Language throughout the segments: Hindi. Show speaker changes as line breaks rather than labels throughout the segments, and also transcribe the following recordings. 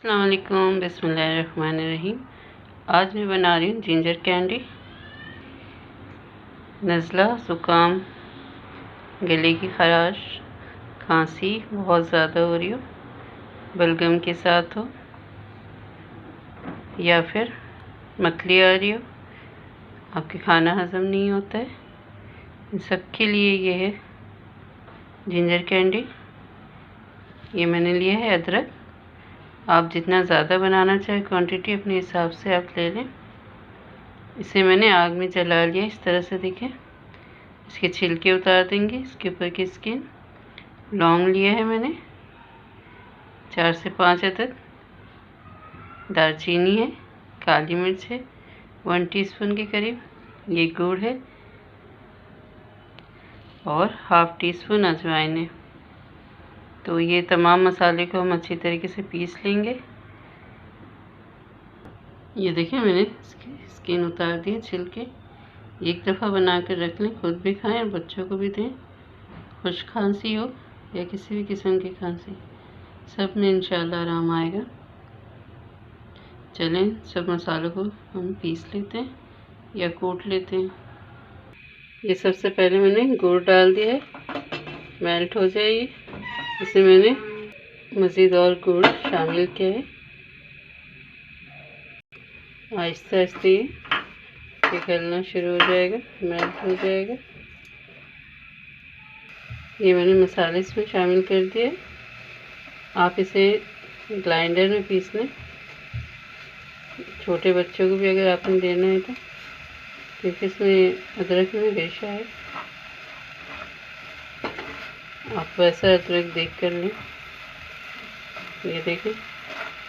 अस्सलाम वालेकुम, बिस्मिल्लाहिर्रहमानिर्रहीम। आज मैं बना रही हूँ जिंजर कैंडी। नज़ला, ज़ुकाम, गले की ख़राश, खांसी बहुत ज़्यादा हो रही हो, बलगम के साथ हो या फिर मतली आ रही हो, आपके खाना हज़म नहीं होता है, इन सब के लिए ये है जिंजर कैंडी। ये मैंने लिया है अदरक। आप जितना ज़्यादा बनाना चाहे क्वांटिटी अपने हिसाब से आप ले लें। इसे मैंने आग में जला लिया इस तरह से, देखें। इसके छिलके उतार देंगे, इसके ऊपर की स्किन। लौंग लिया है मैंने 4 से 5 अदद। दालचीनी है, काली मिर्च है 1 टीस्पून के करीब, ये गुड़ है और हाफ़ टी स्पून अजवाइन है। तो ये तमाम मसाले को हम अच्छी तरीके से पीस लेंगे। ये देखिए मैंने इसकी स्किन उतार दी है, छिलके। एक दफ़ा बना कर रख लें, खुद भी खाएं और बच्चों को भी दें। खुश्क खांसी हो या किसी भी किस्म की खांसी, सब में इंशाल्लाह आराम आएगा। चलें सब मसालों को हम पीस लेते हैं या कूट लेते हैं। ये सबसे पहले मैंने गुड़ डाल दिया है, मेल्ट हो जाए ये। इसे मैंने मज़ीद और गुड़ शामिल किया है। आहिस्ते आहिस्ते ये पिघलना शुरू हो जाएगा, मेल्ट हो जाएगा। ये मैंने मसाले इसमें शामिल कर दिए। आप इसे ग्राइंडर में पीस लें, छोटे बच्चों को भी अगर आपने देना है तो, क्योंकि इसमें अदरक में रेशा है। आप वैसा अदरक देख कर लें। ये देखें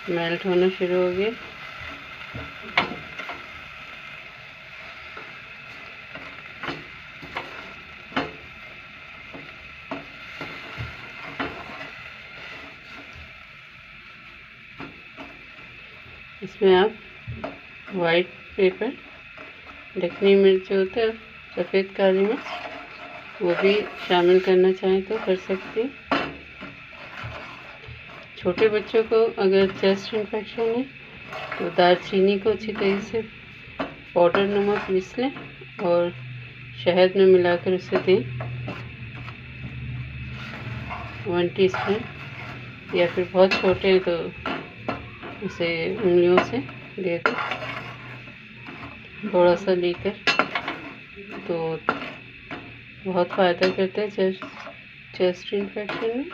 मेल्ट होना शुरू हो गया। इसमें आप वाइट पेपर, दखनी मिर्च जो होता है, सफ़ेद काली मिर्च, वो भी शामिल करना चाहें तो कर सकते हैं। छोटे बच्चों को अगर चेस्ट इन्फेक्शन है तो दालचीनी को अच्छी तरीके से पाउडर नुमा पीस लें और शहद में मिलाकर उसे दें 1 टीस्पून, या फिर बहुत छोटे हैं तो उसे उंगलियों से दे दें थोड़ा सा लेकर। तो बहुत फ़ायदा करता है चेस्ट इन्फेक्शन में।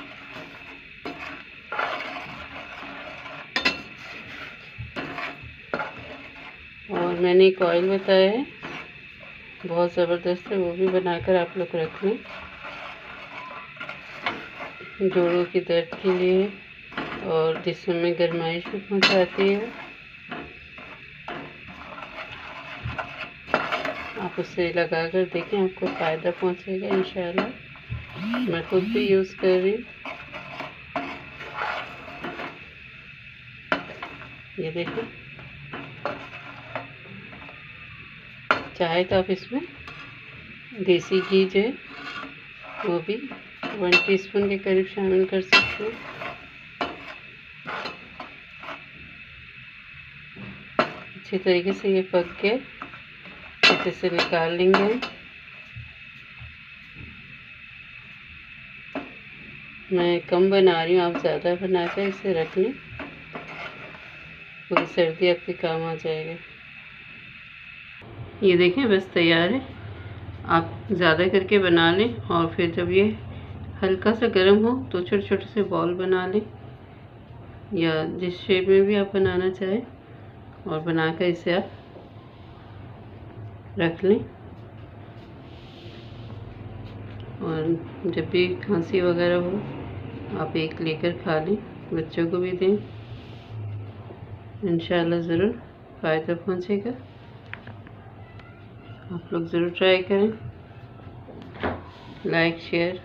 और मैंने एक ऑयल बताया है, बहुत ज़बरदस्त है, वो भी बनाकर आप लोग रख लें। जोड़ों की दर्द के लिए और जिस्म में गर्माइश भी पहुंचाती है। आप उसे लगा कर देखें, आपको फ़ायदा पहुंचेगा इंशाल्लाह। मैं खुद भी यूज़ कर रही हूँ। ये देखें, चाहे तो आप इसमें देसी घी जो है वो भी 1 टीस्पून के करीब शामिल कर सकते हैं। अच्छी तरीके से ये पक गए, इसे निकाल लेंगे। मैं कम बना रही हूँ, आप ज़्यादा बनाकर इसे रख लें, पूरी सर्दी आपके काम आ जाएगा। ये देखें बस तैयार है। आप ज़्यादा करके बना लें और फिर जब ये हल्का सा गर्म हो तो छोटे छोटे से बॉल बना लें, या जिस शेप में भी आप बनाना चाहें, और बनाकर इसे आप रख लें। और जब भी खांसी वगैरह हो आप एक लेकर खा लें, बच्चों को भी दें, इंशाल्लाह ज़रूर फ़ायदा पहुंचेगा। आप लोग ज़रूर ट्राई करें। लाइक शेयर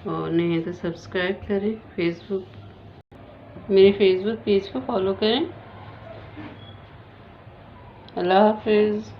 और नहीं तो सब्सक्राइब करें। मेरे फेसबुक पेज को फॉलो करें। अल्लाह हाफिज़।